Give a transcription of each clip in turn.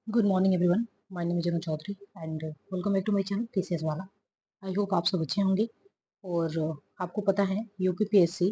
Good morning everyone. My name is Anu Chaudhary and welcome back to my channel TCS वाला। I hope आप सब अच्छे होंगे। और आपको पता है यूपीपीएससी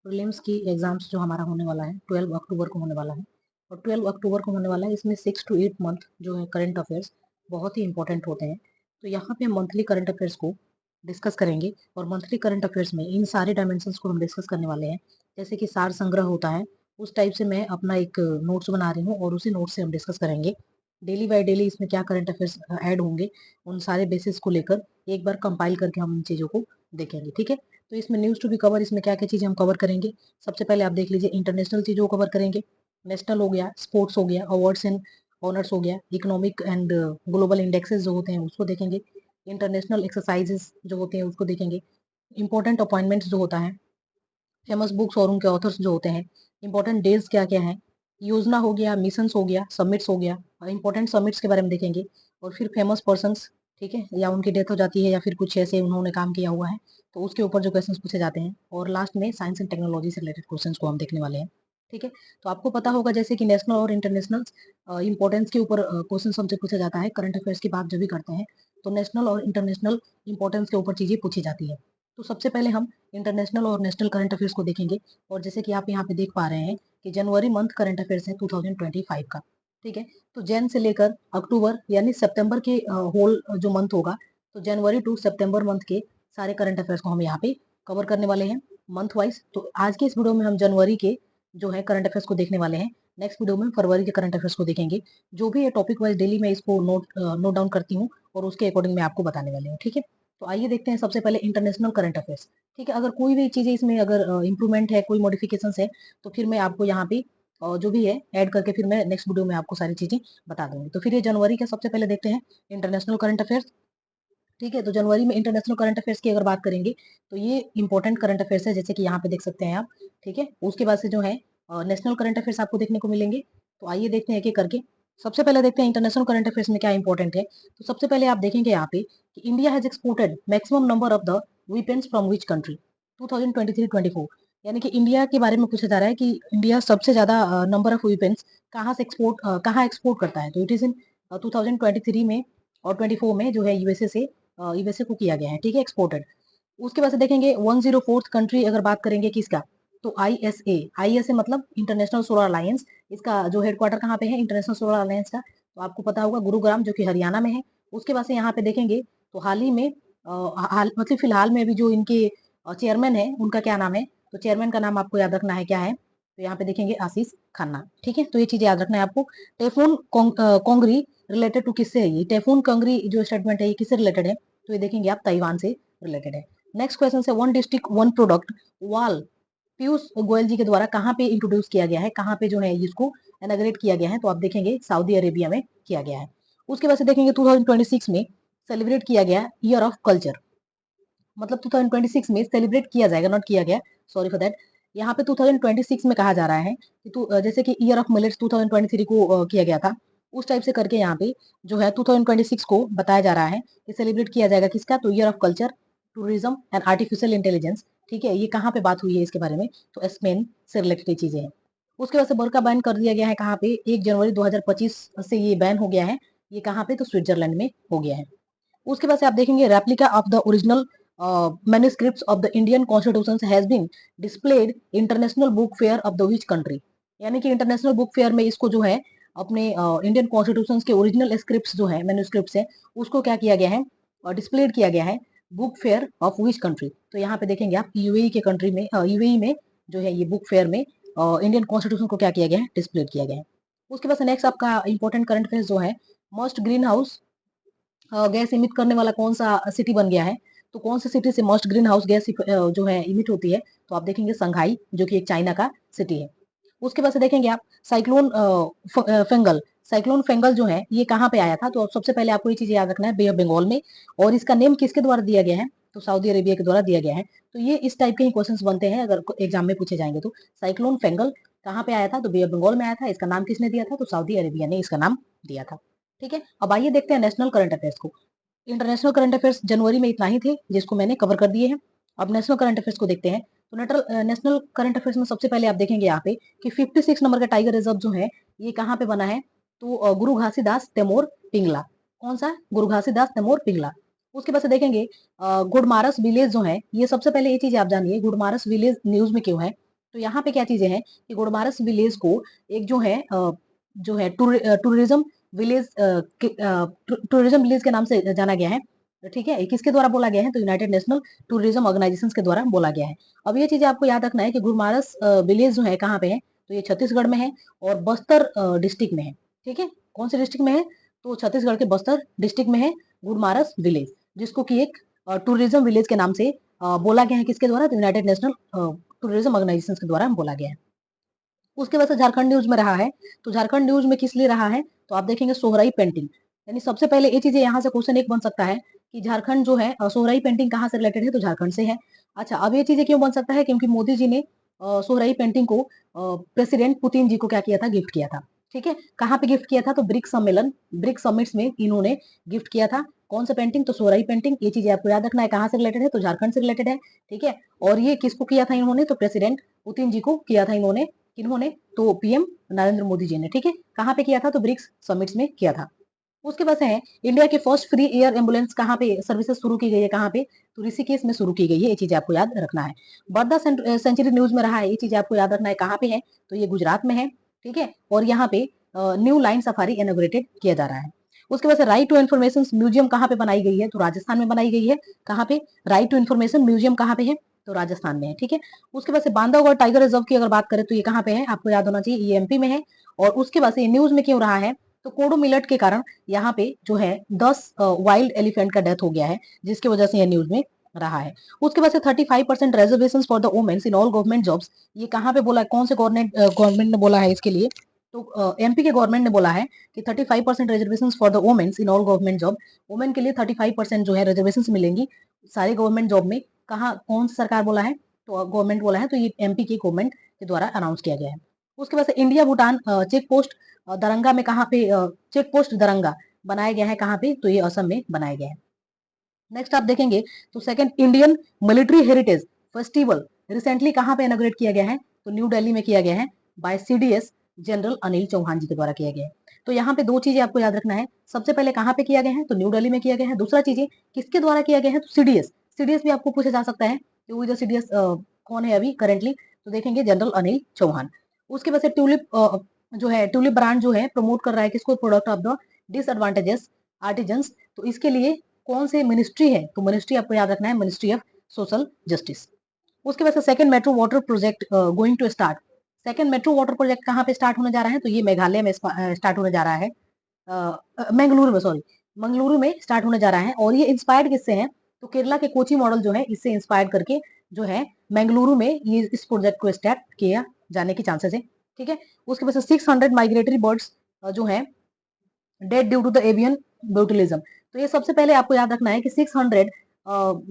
प्रीलिम्स की एग्जाम्स जो हमारा होने वाला है 12 अक्टूबर को होने वाला है। और 12 अक्टूबर को होने वाला है, इसमें 6 to 8 मंथ जो है करंट अफेयर्स बहुत ही इंपॉर्टेंट होते हैं। तो यहाँ पे हम मंथली करंट अफेयर्स को डिस्कस करेंगे और मंथली करंट अफेयर्स में इन सारे डायमेंशंस को हम डिस्कस करने वाले हैं। जैसे कि सार संग्रह होता है, उस टाइप से मैं अपना एक नोट्स बना रही हूँ और उसी नोट्स से हम डिस्कस करेंगे डेली बाय डेली इसमें क्या करंट अफेयर्स ऐड होंगे। उन सारे बेसिस को लेकर एक बार कंपाइल करके हम इन चीजों को देखेंगे, ठीक है। तो इसमें न्यूज टू बी कवर, इसमें क्या क्या चीजें हम कवर करेंगे। सबसे पहले आप देख लीजिए, इंटरनेशनल चीजों को कवर करेंगे। नेशनल हो गया, स्पोर्ट्स हो गया, अवार्ड्स एंड ऑनर्स हो गया, इकोनॉमिक एंड ग्लोबल इंडेक्सेस जो होते हैं उसको देखेंगे। इंटरनेशनल एक्सरसाइजेस जो होते हैं उसको देखेंगे। इंपॉर्टेंट अपॉइंटमेंट्स जो होता है, फेमस बुक्स और उनके ऑथर्स जो होते हैं, इंपॉर्टेंट डेज क्या क्या है, योजना हो गया, मिशंस हो गया, समिट्स हो गया, इंपॉर्टेंट समिट्स के बारे में देखेंगे। और फिर फेमस पर्संस, ठीक है, या उनकी डेथ हो जाती है या फिर कुछ ऐसे उन्होंने काम किया हुआ है तो उसके ऊपर जो क्वेश्चंस पूछे जाते हैं। और लास्ट में साइंस एंड टेक्नोलॉजी से रिलेटेड क्वेश्चंस को हम देखने वाले हैं, ठीक है। तो आपको पता होगा जैसे कि नेशनल और इंटरनेशनल इंपॉर्टेंस के ऊपर क्वेश्चन हमसे पूछा जाता है। करंट अफेयर्स की बात जब भी करते हैं तो नेशनल और इंटरनेशनल इंपॉर्टेंस के ऊपर चीजें पूछी जाती है। तो सबसे पहले हम इंटरनेशनल और नेशनल करंट अफेयर्स को देखेंगे। और जैसे कि आप यहाँ पे देख पा रहे हैं कि जनवरी मंथ करंट अफेयर्स है 2025 का, ठीक है। तो जैन से लेकर अक्टूबर यानी सितंबर के होल जो मंथ होगा, तो जनवरी टू सितंबर मंथ के सारे करंट अफेयर्स को हम यहाँ पे कवर करने वाले हैं मंथ वाइज। तो आज के इस वीडियो में हम जनवरी के जो है करंट अफेयर्स को देखने वाले हैं। नेक्स्ट वीडियो में फरवरी के करंट अफेयर्स को देखेंगे। जो भी है टॉपिक वाइज डेली मैं इसको नोट डाउन करती हूँ और उसके अकॉर्डिंग मैं आपको बताने वाली हूँ, ठीक है। तो आइए देखते हैं सबसे पहले इंटरनेशनल करंट अफेयर्स, ठीक है। अगर कोई भी चीजें इसमें अगर इंप्रूवमेंट है, कोई मॉडिफिकेशन है, तो फिर मैं आपको यहाँ पे जो भी है ऐड करके फिर मैं नेक्स्ट वीडियो में आपको सारी चीजें बता दूंगी। तो फिर ये जनवरी का सबसे पहले देखते हैं इंटरनेशनल करंट अफेयर्स, ठीक है। तो जनवरी में इंटरनेशनल करंट अफेयर्स की अगर बात करेंगे तो ये इंपॉर्टेंट करंट अफेयर्स है, जैसे कि यहाँ पे देख सकते हैं आप, ठीक है। उसके बाद से जो है नेशनल करंट अफेयर्स आपको देखने को मिलेंगे। तो आइए देखते हैं एक एक करके। सबसे पहले देखते हैं इंटरनेशनल करंट अफेयर्स में क्या इंपॉर्टेंट है। तो सबसे पहले आप देखेंगे यहाँ पे कि India has exported maximum number of the weapons from which country 2023-24। यानी कि इंडिया के बारे में पूछा जा रहा है कि इंडिया सबसे ज्यादा नंबर ऑफ वेपन्स कहाँ एक्सपोर्ट करता है। तो इट इज इन 2023 में और 24 में जो है यूएसए को किया गया है, ठीक है, एक्सपोर्टेड। उसके बाद से देखेंगे 104th कंट्री अगर बात करेंगे किसका, तो आईएसए मतलब इंटरनेशनल सोलर अलायंस। इसका जो हेडक्वार्टर कहाँ पे है इंटरनेशनल सोलर अलायंस का, तो आपको पता होगा गुरुग्राम जो कि हरियाणा में है। उसके बाद से यहाँ पे देखेंगे तो हाल ही में मतलब फिलहाल में अभी जो इनके चेयरमैन है उनका क्या नाम है, तो चेयरमैन का नाम आपको याद रखना है क्या है, तो यहाँ पे देखेंगे आशीष खन्ना, ठीक है। तो ये चीजें याद रखना है आपको। टेफून कोंगरी रिलेटेड टू किससे है, ये टेफून कंगरी जो स्टेटमेंट है ये किससे रिलेटेड है, तो ये देखेंगे आप ताइवान से रिलेटेड है। नेक्स्ट क्वेश्चन है वन डिस्ट्रिक्ट वन प्रोडक्ट वाल पीयूष गोयल जी के द्वारा कहाँ पे इंट्रोड्यूस किया गया है, कहाँ पे जो है इसको इनॉग्रेट किया गया है, तो आप देखेंगे सऊदी अरेबिया में किया गया है। उसके बाद से देखेंगे 2026 में सेलिब्रेट किया गया ईयर ऑफ कल्चर, मतलब 2026 में सेलिब्रेट किया जाएगा, नॉट किया गया, सॉरी फॉर दैट। यहाँ पे 2026 में कहा जा रहा है कि जैसे कि ईयर ऑफ मिलेट्स 2023 को किया गया था, उस टाइप से करके यहाँ पे जो है 2026 को बताया जा रहा है कि सेलिब्रेट किया जाएगा किसका, तो year of culture, tourism and artificial intelligence, ठीक है। ये कहाँ पे बात हुई है इसके बारे में, तो स्पेन से रिलेटेड चीजें हैं। उसके बाद से बर्का बैन कर दिया गया है कहाँ पे, 1 जनवरी 2025 से ये बैन हो गया है। ये कहाँ पे, तो स्विट्जरलैंड में हो गया है। उसके बाद से आप देखेंगे replica of the original manuscripts of the Indian constitution has been displayed international book fair of the which country. यानी कि इंटरनेशनल बुक फेयर में इसको जो है अपने इंडियन कॉन्स्टिट्यूशन के ओरिजिनल स्क्रिप्ट्स जो है मैन्युस्क्रिप्ट्स है उसको क्या किया गया है, डिस्प्लेड किया गया है book fair of which country. तो यहाँ पे देखेंगे आप यूएई के कंट्री में, यूएई में जो है ये बुक फेयर में इंडियन कॉन्स्टिट्यूशन को क्या किया गया है, डिस्प्लेड किया गया है। उसके बाद से नेक्स्ट आपका इंपॉर्टेंट करंट अफेयर्स जो है, most green house gas emit करने वाला कौन सा सिटी बन गया है, तो कौन सी सिटी से मोस्ट ग्रीन हाउस गैस जो है इमिट होती है, तो आप देखेंगे संघाई जो कि एक चाइना का सिटी है। उसके बाद से देखेंगे आप साइक्लोन फेंगल, साइक्लोन फेंगल जो है ये कहाँ पे आया था, तो सबसे पहले आपको ये चीज याद रखना है बे ऑफ बंगाल में। और इसका नेम किसके द्वारा दिया गया है, तो सऊदी अरेबिया के द्वारा दिया गया है। तो ये इस टाइप के ही क्वेश्चंस बनते हैं अगर एग्जाम में पूछे जाएंगे। तो साइक्लोन फेंगल कहाँ पे आया था, तो बे ऑफ बंगाल में आया था। इसका नाम किसने दिया था, तो सऊदी अरेबिया ने इसका नाम दिया था, ठीक है। अब आइए देखते हैं नेशनल करंट अफेयर्स को। इंटरनेशनल करंट अफेयर्स जनवरी में इतना ही थे जिसको मैंने कवर कर दिए हैं। अब नेशनल करंट अफेयर्स को देखते हैं। तो नेशनल करंट अफेयर्स में सबसे पहले आप देखेंगे यहाँ पे कि 56 नंबर का टाइगर रिजर्व जो है ये कहाँ पे बना है, तो गुरु घासीदास तैमूर पिंगला, कौन सा? गुरु घासीदास तैमूर पिंगला। उसके बाद से देखेंगे गुड़मारस विलेज जो है, ये सबसे पहले ये चीज आप जानिए, गुड़मारस विलेज न्यूज में क्यों है। तो यहाँ पे क्या चीजें हैं कि गुड़मारस विलेज को एक जो है टूरिज्म विलेज टूरिज्म विलेज के नाम से जाना गया है। ठीक है, किसके द्वारा बोला गया है? तो यूनाइटेड नेशनल टूरिज्म ऑर्गेनाइजेशन के द्वारा बोला गया है। अब ये चीजें आपको याद रखना है कि गुड़मारस विलेज जो है कहाँ पे है, तो ये छत्तीसगढ़ में है और बस्तर डिस्ट्रिक्ट में है। ठीक है, कौन से डिस्ट्रिक्ट में है? तो छत्तीसगढ़ के बस्तर डिस्ट्रिक्ट में है गुड़मारस विलेज, जिसको कि एक टूरिज्म विलेज के नाम से बोला गया है। किसके द्वारा? तो यूनाइटेड नेशनल टूरिज्म ऑर्गेनाइजेशन के द्वारा बोला गया है। उसके बाद से झारखंड न्यूज में रहा है, तो झारखंड न्यूज में किस लिए रहा है? तो आप देखेंगे सोहराई पेंटिंग, यानी सबसे पहले ये चीजें यहाँ से क्वेश्चन एक बन सकता है कि झारखंड जो है सोहराई पेंटिंग कहाँ से रिलेटेड है? तो झारखंड से है। अच्छा, अब ये चीजें क्यों बन सकता है? क्योंकि मोदी जी ने सोहराई पेंटिंग को प्रेसिडेंट पुतिन जी को क्या किया था? गिफ्ट किया था। ठीक है, कहाँ पे गिफ्ट किया था? तो ब्रिक्स सम्मेलन, ब्रिक्स समिट्स में इन्होंने गिफ्ट किया था। कौन सा पेंटिंग? तो सोहराई पेंटिंग। ये चीजें आपको याद रखना है, कहाँ से रिलेटेड है? तो झारखंड से रिलेटेड है। ठीक है, और ये किसको किया था इन्होंने? तो प्रेसिडेंट पुतिन जी को किया था इन्होंने। किन्होंने? तो पीएम नरेंद्र मोदी जी ने। ठीक है, कहाँ पे किया था? तो ब्रिक्स समिट्स में किया था। उसके बाद से है इंडिया के फर्स्ट फ्री एयर एम्बुलेंस कहाँ पे सर्विसेज शुरू की गई है? कहाँ पे? तो ऋषिकेश में शुरू की गई है। ये चीजें आपको याद रखना है। बर्दा सेंचुरी न्यूज में रहा है, ये चीजें आपको याद रखना है, कहाँ पे है? तो ये गुजरात में है। ठीक है, और यहाँ पे न्यू लाइन सफारी इनॉग्रेटेड किया जा रहा है। उसके बाद से राइट टू इन्फॉर्मेशन म्यूजियम कहाँ पे बनाई गई है? तो राजस्थान में बनाई गई है। कहाँ पे? राइट टू इन्फॉर्मेशन म्यूजियम कहाँ पे है? तो राजस्थान में है। ठीक है, उसके बाद से बांधवगढ़ टाइगर रिजर्व की अगर बात करें तो ये कहाँ पे है? आपको याद होना चाहिए, ये एमपी में है। और उसके बाद से न्यूज में क्यों रहा है? तो कोडो मिलेट के कारण यहाँ पे जो है 10 वाइल्ड एलिफेंट का डेथ हो गया है, जिसकी वजह से ये न्यूज में रहा है। उसके बाद से 35% reservation for the womens in all government jobs, ये कहाँ पे बोला है? कौन से गवर्नमेंट ने बोला है इसके लिए? तो एमपी के गवर्नमेंट ने बोला है कि 35% reservation for the womens in all government job, women के लिए 35% जो है रिजर्वेशन मिलेंगी सारे गवर्नमेंट जॉब में। कहाँ, कौन सी सरकार बोला है? तो गवर्नमेंट बोला है, तो ये एमपी की गवर्नमेंट के द्वारा अनाउंस किया गया है। उसके बाद से India Bhutan check post Daranga में कहाँ पे चेक पोस्ट दरंगा बनाया गया है? कहाँ पे? तो ये असम में बनाया गया है। नेक्स्ट आप देखेंगे तो second Indian military heritage festival recently कहाँ पे इनॉग्रेट किया गया है? तो न्यू दिल्ली में किया गया है by CDS general Anil Chauhan ji के द्वारा किया गया है। तो यहाँ पे दो चीजें आपको याद रखना है, सबसे पहले कहाँ पे किया गया है? तो न्यू दिल्ली में किया गया है। दूसरा चीजें किसके द्वारा किया गया है? तो सीडीएस, सीडीएस भी आपको पूछा जा सकता है कि वो जो सीडीएस कौन है अभी करेंटली? तो देखेंगे जनरल अनिल चौहान। उसके बाद से ट्यूलिप जो है, ट्यूलिप ब्रांड जो है प्रमोट कर रहा है किसको? Product of the disadvantages artisans. तो इसके लिए कौन से मिनिस्ट्री है? तो मिनिस्ट्री आपको याद रखना है, मिनिस्ट्री ऑफ सोशल जस्टिस। उसके बाद से second metro water project going to start, second metro water project कहाँ पे स्टार्ट होने जा रहा है? तो ये मेघालय में स्टार्ट होने जा रहा है, मंगलुरु में, सॉरी मंगलुरु में स्टार्ट होने जा रहा है। और ये इंस्पायर्ड किससे है? तो केरला के कोची मॉडल जो है इससे इंस्पायर्ड करके जो है मंगलुरु में ये इस प्रोजेक्ट को स्टार्ट किया जाने की चांसेस है। ठीक है, उसके बाद से 600 माइग्रेटरी बर्ड्स जो है dead due to the avian botulism. तो ये सबसे पहले आपको याद रखना है कि 600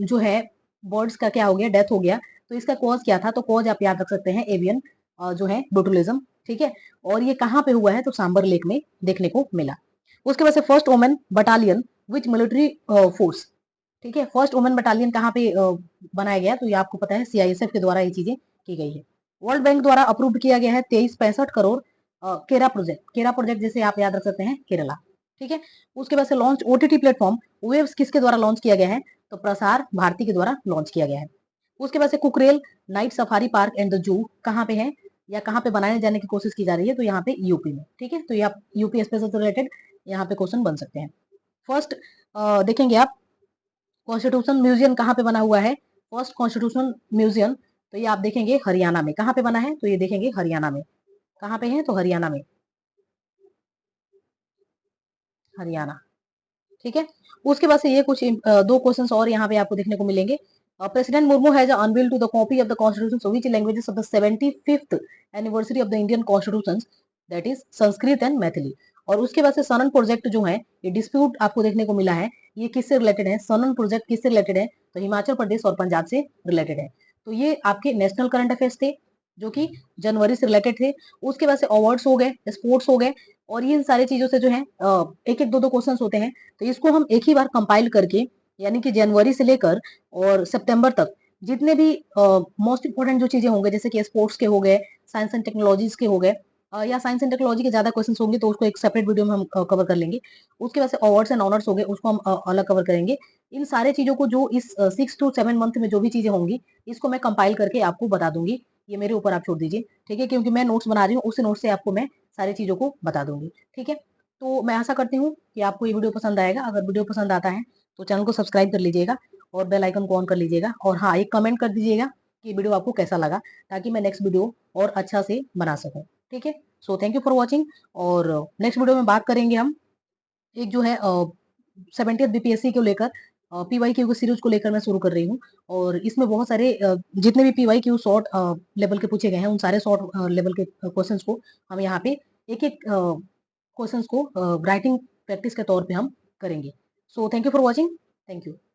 जो है बर्ड्स का क्या हो गया? डेथ हो गया। तो इसका कॉज क्या था? तो कॉज आप याद रख सकते हैं एवियन जो है ब्यूटिलिज्म। ठीक है, और ये कहाँ पे हुआ है? तो सांबर लेक में देखने को मिला। उसके बाद से फर्स्ट वुमेन बटालियन विच मिलिट्री फोर्स। ठीक है, फर्स्ट वुमेन बटालियन कहाँ पे बनाया गया? तो ये आपको पता है सीआईएसएफ के द्वारा ये चीजें की गई है। वर्ल्ड बैंक द्वारा अप्रूव किया गया है 2365 करोड़ केरा प्रोजेक्ट, केरा प्रोजेक्ट जैसे आप याद रख सकते हैं केरला। ठीक है, उसके बाद से लॉन्च ओटीटी प्लेटफॉर्म वेव्स किसके द्वारा लॉन्च किया गया है? तो प्रसार भारती के द्वारा लॉन्च किया गया है। उसके बाद से Kukrail night safari park and the zoo कहाँ पे है या कहाँ पे बनाने जाने की कोशिश की जा रही है? तो यहाँ पे यूपी में। ठीक है, तो ये आप यूपी स्पेशल से रिलेटेड यहाँ पे क्वेश्चन बन सकते हैं। फर्स्ट देखेंगे आप कॉन्स्टिट्यूशन म्यूजियम कहाँ पे बना हुआ है? फर्स्ट कॉन्स्टिट्यूशन म्यूजियम तो ये आप देखेंगे हरियाणा में। कहाँ पे बना है? तो ये देखेंगे हरियाणा में। कहाँ पे है? तो हरियाणा में, हरियाणा। ठीक है, उसके बाद से ये कुछ दो क्वेश्चंस और यहाँ पे आपको देखने को मिलेंगे। President Murmu has unveil to the copy of the constitution which languages of the 75th anniversary of the Indian constitution, that is Sanskrit and Maithili. और उसके बाद से सनन प्रोजेक्ट जो है ये डिस्प्यूट आपको देखने को मिला है, ये किससे रिलेटेड है? सनन प्रोजेक्ट किससे रिलेटेड है? तो हिमाचल प्रदेश और पंजाब से रिलेटेड है। तो ये आपके नेशनल करंट अफेयर्स थे जो कि जनवरी से रिलेटेड थे। उसके बाद से अवार्ड्स हो गए, स्पोर्ट्स हो गए, और ये सारी चीजों से जो है एक एक दो दो क्वेश्चन होते हैं। तो इसको हम एक ही बार कंपाइल करके, यानी कि जनवरी से लेकर और सितंबर तक जितने भी मोस्ट इंपोर्टेंट जो चीजें होंगे, जैसे कि स्पोर्ट्स के हो गए, साइंस एंड टेक्नोलॉजीज के हो गए, या साइंस एंड टेक्नोलॉजी के ज़्यादा क्वेश्चंस होंगे तो उसको एक सेपरेट वीडियो में हम कवर कर लेंगे। उसके बाद से अवार्ड्स एंड ऑनर्स हो गए, उसको हम अलग कवर करेंगे। इन सारे चीज़ों को जो इस 6 टू 7 मंथ में जो भी चीज़ें होंगी, इसको मैं कंपाइल करके आपको बता दूँगी। ये मेरे ऊपर आप छोड़ दीजिए, ठीक है? क्योंकि मैं नोट्स बना रही हूँ, उस नोट्स से आपको मैं सारी चीज़ों को बता दूँगी, ठीक है? तो मैं आशा करती हूँ कि आपको ये वीडियो पसंद आएगा। अगर वीडियो पसंद आता है, तो चैनल को सब्सक्राइब कर लीजिएगा और बेल आइकन को ऑन कर लीजिएगा और हाँ, एक कमेंट कर दीजिएगा कि वीडियो आपको कैसा लगा, ताकि मैं नेक्स्ट वीडियो और अच्छा से बना सकूँ, ठीक है? So thank you for watching और नेक्स्ट वीडियो में बात करेंगे हम एक जो है 70th बीपीएससी को लेकर पीवाईक्यू की सीरीज को लेकर मैं शुरू कर रही हूँ और इसमें बहुत सारे जितने भी पीवाईक्यू शॉर्ट लेवल के पूछे गए हैं उन सारे शॉर्ट लेवल के क्वेश्चंस को हम यहाँ पे एक एक क्वेश्चंस को राइटिंग प्रैक्टिस के तौर पे हम करेंगे। So thank you for watching. Thank you.